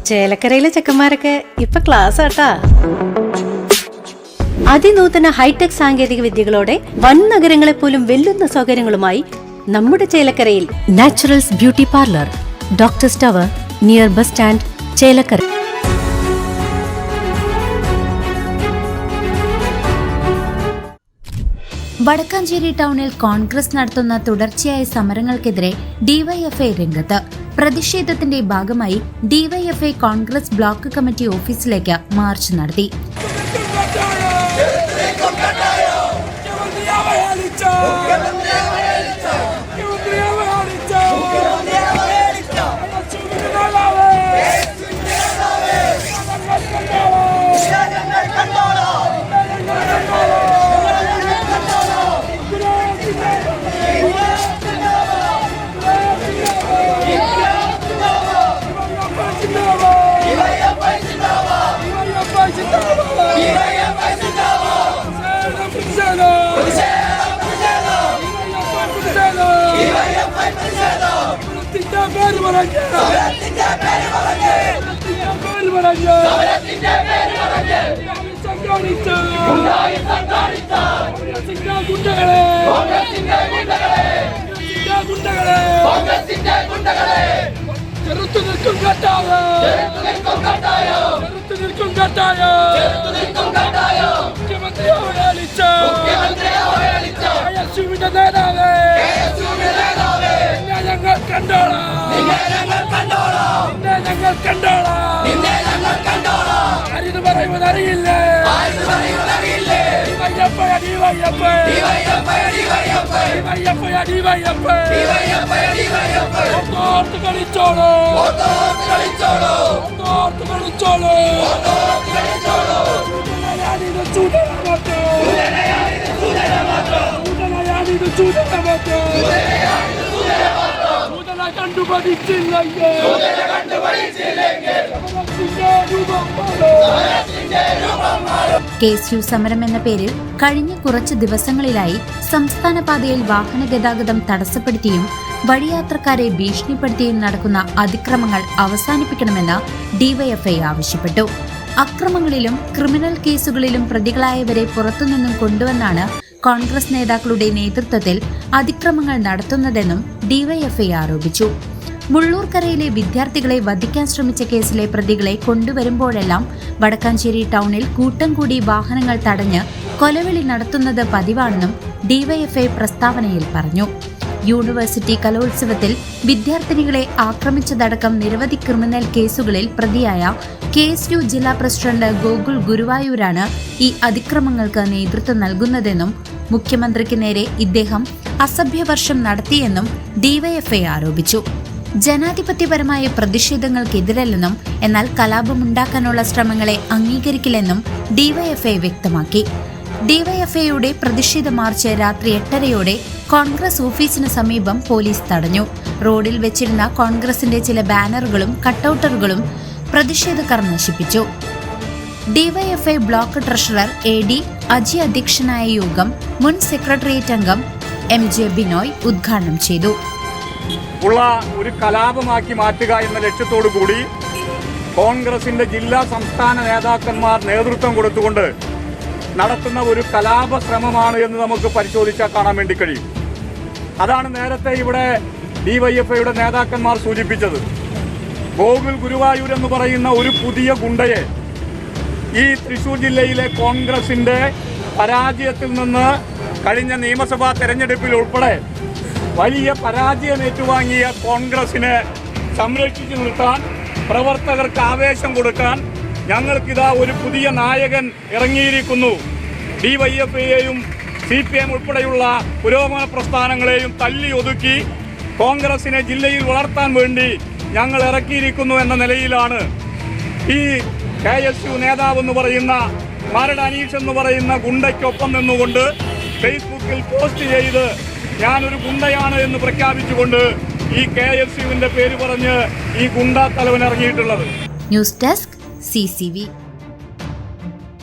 ചേലക്കരയിലെ ചെക്കന്മാരൊക്കെ ഇപ്പൊ ക്ലാസ് ആട്ടാ. അതിനൂതന ഹൈടെക് സാങ്കേതിക വിദ്യകളോടെ വൻ നഗരങ്ങളെ പോലും വെല്ലുന്ന സൗകര്യങ്ങളുമായി നമ്മുടെ ചേലക്കരയിൽ Naturals beauty parlour, doctors tower, near bus stand, Chelakkara. Vadakkanchery ടൗണിൽ കോൺഗ്രസ് നടത്തുന്ന തുടർച്ചയായ സമരങ്ങൾക്കെതിരെ ഡിവൈഎഫ്ഐ രംഗത്ത്. പ്രതിഷേധത്തിന്റെ ഭാഗമായി ഡിവൈഎഫ്ഐ കോൺഗ്രസ് ബ്ലോക്ക് കമ്മിറ്റി ഓഫീസിലേക്ക് മാർച്ച് നടത്തി. KSU സമരം എന്ന പേരിൽ കഴിഞ്ഞ കുറച്ച് ദിവസങ്ങളിലായി സംസ്ഥാന പാതയിൽ വാഹന ഗതാഗതം തടസ്സപ്പെടുത്തിയും വഴിയാത്രക്കാരെ ഭീഷണിപ്പെടുത്തിയും നടക്കുന്ന അതിക്രമങ്ങൾ അവസാനിപ്പിക്കണമെന്ന് ഡിവൈഎഫ്ഐ ആവശ്യപ്പെട്ടു. അക്രമങ്ങളിലും ക്രിമിനൽ കേസുകളിലും പ്രതികളായവരെ പുറത്തുനിന്നും കൊണ്ടുവന്നാണ് കോൺഗ്രസ് നേതാക്കളുടെ നേതൃത്വത്തിൽ അതിക്രമങ്ങൾ നടത്തുന്നതെന്നും ഡിവൈഎഫ്ഐ ആരോപിച്ചു. മുള്ളൂർക്കരയിലെ വിദ്യാർത്ഥികളെ വധിക്കാൻ ശ്രമിച്ച കേസിലെ പ്രതികളെ കൊണ്ടുവരുമ്പോഴെല്ലാം വടക്കാഞ്ചേരി ടൗണിൽ കൂട്ടം കൂടി വാഹനങ്ങൾ തടഞ്ഞ് കൊലവിളി നടത്തുന്നത് പതിവാണെന്നും ഡിവൈഎഫ്ഐ പ്രസ്താവനയിൽ പറഞ്ഞു. യൂണിവേഴ്സിറ്റി കലോത്സവത്തിൽ വിദ്യാർത്ഥിനികളെ ആക്രമിച്ചതടക്കം നിരവധി ക്രിമിനൽ കേസുകളിൽ പ്രതിയായ KSU ജില്ലാ പ്രസിഡന്റ് ഗോകുൽ ഗുരുവായൂരാണ് ഈ അതിക്രമങ്ങൾക്ക് നേതൃത്വം നൽകുന്നതെന്നും മുഖ്യമന്ത്രിക്ക് നേരെ ഇദ്ദേഹം അസഭ്യവർഷം നടത്തിയെന്നും ഡിവൈഎഫ്ഐ ആരോപിച്ചു. ജനാധിപത്യപരമായ പ്രതിഷേധങ്ങൾക്കെതിരല്ലെന്നും എന്നാൽ കലാപമുണ്ടാക്കാനുള്ള ശ്രമങ്ങളെ അംഗീകരിക്കില്ലെന്നും ഡിവൈഎഫ്ഐ വ്യക്തമാക്കി. ഡിവൈഎഫ്ഐയുടെ പ്രതിഷേധ മാർച്ച് രാത്രി 8:30 കോൺഗ്രസ് ഓഫീസിന് സമീപം പോലീസ് തടഞ്ഞു. റോഡിൽ വെച്ചിരുന്ന കോൺഗ്രസിന്റെ ചില ബാനറുകളും കട്ടൌട്ടറുകളും പ്രതിഷേധക്കാർ നശിപ്പിച്ചു. DYFI block treasurer AD Aji അധ്യക്ഷനായ യോഗം മുൻ സെക്രട്ടേറിയറ്റ് അംഗം MJ ബിനോയ് ഉദ്ഘാടനം ചെയ്തു. ഉള്ള ഒരു കലാപമാക്കി മാറ്റുക എന്ന ലക്ഷ്യത്തോടു കൂടി കോൺഗ്രസിന്റെ ജില്ലാ സംസ്ഥാന നേതാക്കന്മാർ നേതൃത്വം കൊടുത്തുകൊണ്ട് നടത്തുന്ന ഒരു കലാപ ശ്രമമാണ് എന്ന് നമുക്ക് പരിശോധിച്ചാൽ കാണാൻ വേണ്ടി കഴിയും. അതാണ് നേരത്തെ ഇവിടെ ഡിവൈഎഫ്ഐയുടെ നേതാക്കന്മാർ സൂചിപ്പിച്ചത്. ഗോകുൽ ഗുരുവായൂർ എന്ന് പറയുന്ന ഒരു പുതിയ ഗുണ്ടയെ ഈ തൃശൂർ ജില്ലയിലെ കോൺഗ്രസിന്റെ പരാജയത്തിൽ നിന്ന് കഴിഞ്ഞ നിയമസഭാ തെരഞ്ഞെടുപ്പിൽ ഉൾപ്പെടെ വലിയ പരാജയം ഏറ്റുവാങ്ങിയ കോൺഗ്രസിനെ സംരക്ഷിച്ചു നിർത്താൻ, പ്രവർത്തകർക്ക് ആവേശം കൊടുക്കാൻ ഞങ്ങൾക്കിതാ ഒരു പുതിയ നായകൻ ഇറങ്ങിയിരിക്കുന്നു. ഡിവൈഎഫ്ഐയെയും CPM ഉൾപ്പെടെയുള്ള പുരോഗമന പ്രസ്ഥാനങ്ങളെയും തല്ലി ഒതുക്കി കോൺഗ്രസിനെ ജില്ലയിൽ വളർത്താൻ വേണ്ടി ഞങ്ങൾ ഇറക്കിയിരിക്കുന്നു എന്ന നിലയിലാണ് ഈ KSU നേതാവെന്ന് പറയുന്ന മരട് അനീഷ് എന്ന് പറയുന്ന ഗുണ്ടയ്ക്കൊപ്പം നിന്നുകൊണ്ട് ഫേസ്ബുക്കിൽ പോസ്റ്റ് ചെയ്ത് ഞാനൊരു ഗുണ്ടയാണ് എന്ന് പ്രഖ്യാപിച്ചുകൊണ്ട് ഈ KSUവിന്റെ പേര് പറഞ്ഞ് ഈ ഗുണ്ടാ തലവൻ ഇറങ്ങിയിട്ടുള്ളത്. News desk CCV.